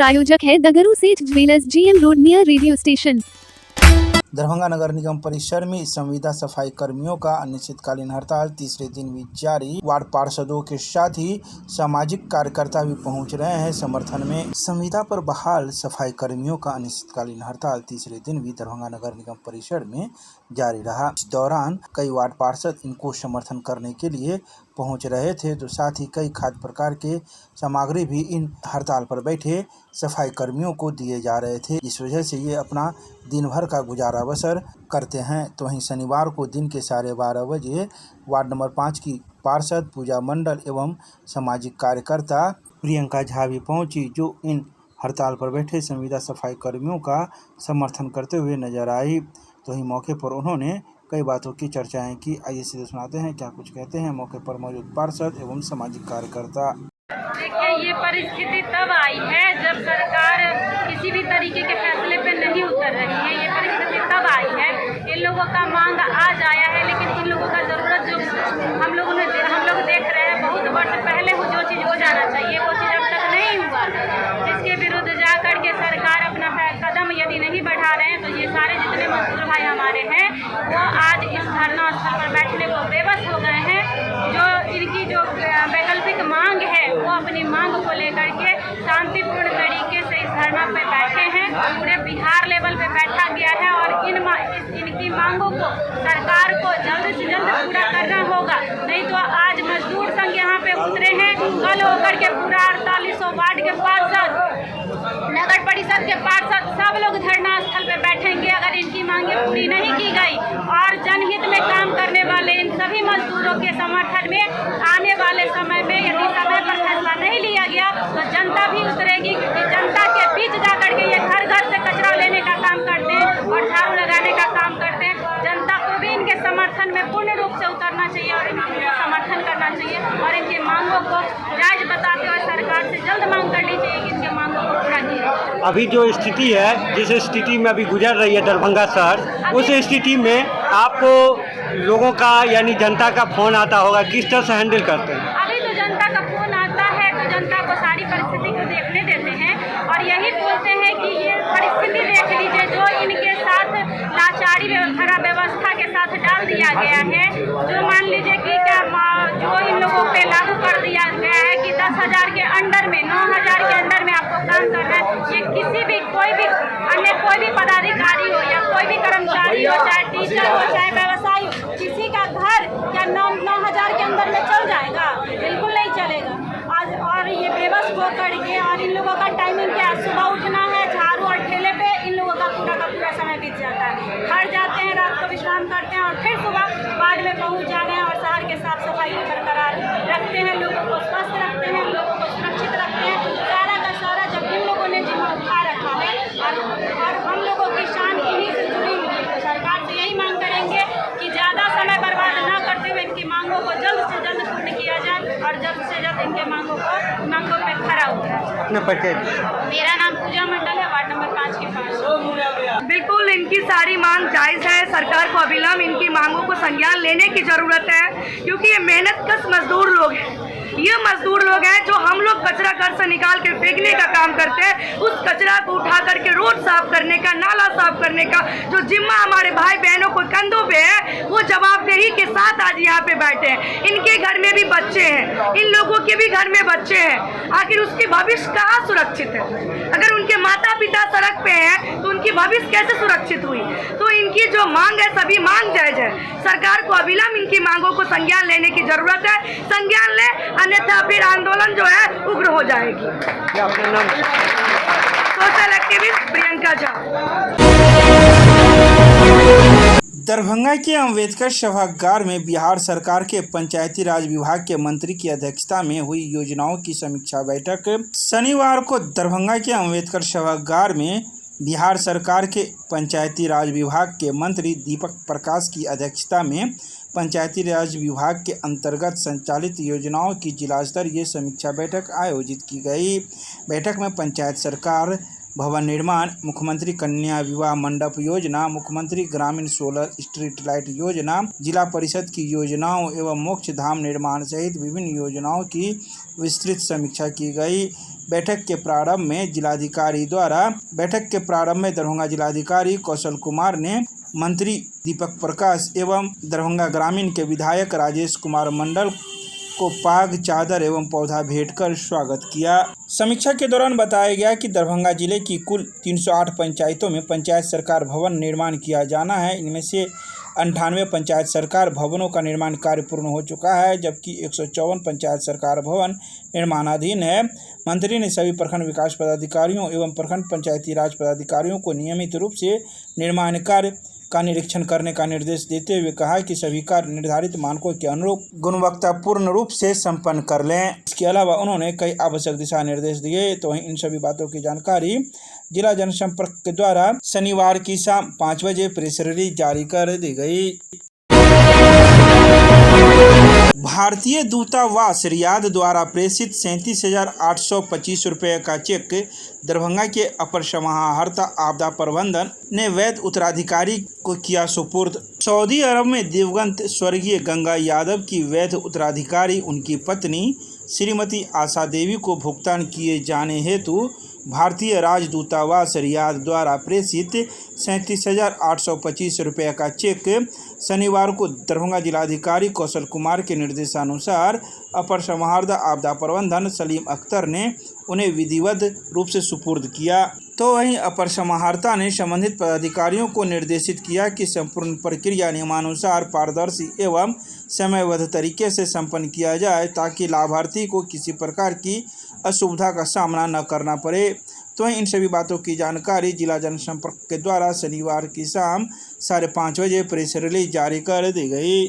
प्रायोजक है Dagru Seth jewellers, GM road near radio station. Darbhanga नगर निगम परिसर में संविदा सफाई कर्मियों का अनिश्चितकालीन हड़ताल तीसरे दिन भी जारी। वार्ड पार्षदों के साथ ही सामाजिक कार्यकर्ता भी पहुंच रहे हैं समर्थन में। संविदा पर बहाल सफाई कर्मियों का अनिश्चितकालीन हड़ताल तीसरे दिन भी दरभंगा नगर निगम परिसर में जारी रहा। इस दौरान कई वार्ड पार्षद इनको समर्थन करने के लिए पहुंच रहे थे, तो साथ ही कई खाद्य प्रकार के सामग्री भी इन हड़ताल पर बैठे सफाई कर्मियों को दिए जा रहे थे। इस वजह से ये अपना दिन भर का गुजारा बसर करते हैं। तो वहीं शनिवार को दिन के 12:30 बजे वार्ड नंबर 5 की पार्षद पूजा मंडल एवं सामाजिक कार्यकर्ता प्रियंका झा भी पहुंची, जो इन हड़ताल पर बैठे संविदा सफाई कर्मियों का समर्थन करते हुए नजर आई। तो वहीं मौके पर उन्होंने कई बातों की चर्चाएं की। आइए सीधे सुनाते हैं क्या कुछ कहते हैं मौके पर मौजूद पार्षद एवं सामाजिक कार्यकर्ता। देखिए, ये परिस्थिति तब आई है जब सरकार किसी भी तरीके के फैसले पे नहीं उतर रही है। ये परिस्थिति तब आई है, इन लोगों का मांग आज आया है, लेकिन इन लोगों का जरूरत जो हम लोग देख रहे हैं बहुत वर्ष पहले जो चीज़ हो जाना चाहिए वो चीज़ अब तक नहीं हुआ, जिसके विरुद्ध जा कर के सरकार अपना कदम यदि नहीं बढ़ा रहे हैं तो ये सारे जितने मजदूर भाई हमारे हैं वो आज इस धरना स्थल पर बैठने को बेबस हो गए हैं। जो इनकी जो वैकल्पिक मांग है वो अपनी मांग को लेकर के शांतिपूर्ण तरीके से इस धरना पे बैठे हैं। पूरे बिहार लेवल पे बैठा गया है और इनकी मांगों को सरकार को जल्द से जल्द पूरा करना होगा, नहीं तो आज मजदूर संघ यहाँ पे उतरे हैं। कल होकर के पूरा 4800 वार्ड के पार्षद, नगर परिषद के पार्षद सब लोग धरना स्थल पे बैठेंगे अगर इनकी मांगे पूरी नहीं की गई। और जनहित में काम करने वाले इन सभी मजदूरों के समर्थन में आने वाले समय में यदि समय पर फैसला नहीं लिया गया तो जनता भी उतरेगी, क्योंकि जनता के बीच जा करके ये घर घर से कचरा लेने का काम करते हैं और झाड़ू लगाने का काम करते हैं। जनता को भी इनके समर्थन में पूर्ण रूप से उतरना चाहिए और इनका समर्थन करना चाहिए और इनकी मांगों को जायज बताते हुए सरकार से जल्द मांग करनी चाहिए कि इनके मांगों को पूरा किया। अभी जो स्थिति है, जिस स्थिति में अभी गुजर रही है दरभंगा शहर, उस स्थिति में आपको लोगों का यानी जनता का फोन आता होगा, किस तरह से हैंडल करते हैं? अभी तो जनता का फोन आता है तो जनता को सारी परिस्थिति को देखने देते हैं और यही बोलते हैं कि ये परिस्थिति देख लीजिए जो इनके साथ लाचारी खराब व्यवस्था के साथ डाल दिया गया है। जो मान लीजिए कि जो इन लोगों पे लागू कर दिया गया है कि 10,000 के अंडर में 9,000 के अंडर में आपको काम करना है। ये किसी भी कोई भी पदाधिकारी हो या कोई भी कर्मचारी हो, चाहे टीचर हो, चाहे व्यवसायी हो, किसी का घर क्या 9,000 के अंदर में चल जाएगा? बिल्कुल नहीं चलेगा। आज और ये बेबस हो करके और इन लोगों का टाइमिंग क्या है, सुबह उठना है, झाड़ू और ठेले पे इन लोगों का पूरा समय बीत जाता है। घर जाते हैं, रात को विश्राम करते हैं और फिर सुबह वार्ड में पहुंच जाना है और शहर के साफ सफाई बरकरार रखते हैं, लोगों को स्वस्थ रखते हैं, लोगों को सुरक्षित रखते हैं। सारा का सारा जब इन लोगों ने जिम्मा उठा रखा है और हम लोगों की शान इन्हीं से जुड़ी हुई है, तो सरकार से यही मांग करेंगे कि ज़्यादा समय बर्बाद न करते हुए इनकी मांगों को जल्द से जल्द पूर्ण किया जाए और जल्द से जल्द इनके मांगों पे खरा उतरा। अपने परिचय। मेरा नाम पूजा मंडल है, वार्ड नंबर 5 की पार्षद। बिल्कुल इनकी सारी मांग जायज़ है। सरकार को अविलंब इनकी मांगों को संज्ञान लेने की ज़रूरत है, क्योंकि ये मेहनतकश मजदूर लोग हैं। ये मजदूर लोग हैं जो हम लोग कचरा घर से निकाल के फेंकने का काम करते हैं, उस कचरा को उठा करके रोड साफ करने का, नाला साफ करने का जो जिम्मा हमारे भाई बहनों को कंधों पे है, वो जवाबदेही के साथ आज यहाँ पे बैठे हैं। इनके घर में भी बच्चे हैं, इन लोगों के भी घर में बच्चे हैं। आखिर उसकी भविष्य कहाँ सुरक्षित है? अगर उनके माता पिता सड़क पे हैं तो उनकी भविष्य कैसे सुरक्षित हुई? तो इनकी जो मांग है सभी मांग जायज है। सरकार को अविलंब इनकी मांगों को संज्ञान लेने की जरूरत है। संज्ञान ले, अन्यथा फिर आंदोलन जो है उग्र हो जाएगी। अपना नाम? Social activist Priyanka Jha. दरभंगा के अम्बेडकर सभागार में बिहार सरकार के पंचायती राज विभाग के मंत्री की अध्यक्षता में हुई योजनाओं की समीक्षा बैठक शनिवार को दरभंगा के अम्बेडकर सभागार में बिहार सरकार के पंचायती राज विभाग के मंत्री दीपक प्रकाश की अध्यक्षता में पंचायती राज विभाग के अंतर्गत संचालित योजनाओं की जिला स्तरीय समीक्षा बैठक आयोजित की गई। बैठक में पंचायत सरकार भवन निर्माण, मुख्यमंत्री कन्या विवाह मंडप योजना, मुख्यमंत्री ग्रामीण सोलर स्ट्रीट लाइट योजना, जिला परिषद की योजनाओं एवं मोक्ष धाम निर्माण सहित विभिन्न योजनाओं की विस्तृत समीक्षा की गई। बैठक के प्रारंभ में दरभंगा जिलाधिकारी कौशल कुमार ने मंत्री दीपक प्रकाश एवं दरभंगा ग्रामीण के विधायक राजेश कुमार मंडल को पाग, चादर एवं पौधा भेंट कर स्वागत किया। समीक्षा के दौरान बताया गया कि दरभंगा जिले की कुल 308 पंचायतों में पंचायत सरकार भवन निर्माण किया जाना है। इनमें से 98 पंचायत सरकार भवनों का निर्माण कार्य पूर्ण हो चुका है, जबकि 154 पंचायत सरकार भवन निर्माणाधीन है। मंत्री ने सभी प्रखंड विकास पदाधिकारियों एवं प्रखंड पंचायती राज पदाधिकारियों को नियमित रूप से निर्माण कार्य का निरीक्षण करने का निर्देश देते हुए कहा कि सभी कार्य निर्धारित मानकों के अनुरूप गुणवत्तापूर्ण रूप से संपन्न कर लें। इसके अलावा उन्होंने कई आवश्यक दिशा निर्देश दिए। तो वहीं इन सभी बातों की जानकारी जिला जनसंपर्क के द्वारा शनिवार की शाम 5 बजे प्रेस रिलीज जारी कर दी गई। भारतीय दूतावास रियाद द्वारा प्रेषित 37,825 रुपये का चेक दरभंगा के अपर समाहर्ता आपदा प्रबंधन ने वैध उत्तराधिकारी को किया सुपुर्द। सऊदी अरब में दिवंगत स्वर्गीय गंगा यादव की वैध उत्तराधिकारी उनकी पत्नी श्रीमती आशा देवी को भुगतान किए जाने हेतु भारतीय राजदूतावास रियाद द्वारा प्रेषित 37,825 रुपये का चेक शनिवार को दरभंगा जिलाधिकारी कौशल कुमार के निर्देशानुसार अपर समाहर्ता आपदा प्रबंधन सलीम अख्तर ने उन्हें विधिवत रूप से सुपुर्द किया। तो वहीं अपर समाहर्ता ने संबंधित पदाधिकारियों को निर्देशित किया कि संपूर्ण प्रक्रिया नियमानुसार पारदर्शी एवं समयबद्ध तरीके से संपन्न किया जाए, ताकि लाभार्थी को किसी प्रकार की असुविधा का सामना न करना पड़े। तो इन सभी बातों की जानकारी जिला जनसंपर्क के द्वारा शनिवार की शाम 5:30 बजे प्रेस रिलीज जारी कर दी गई।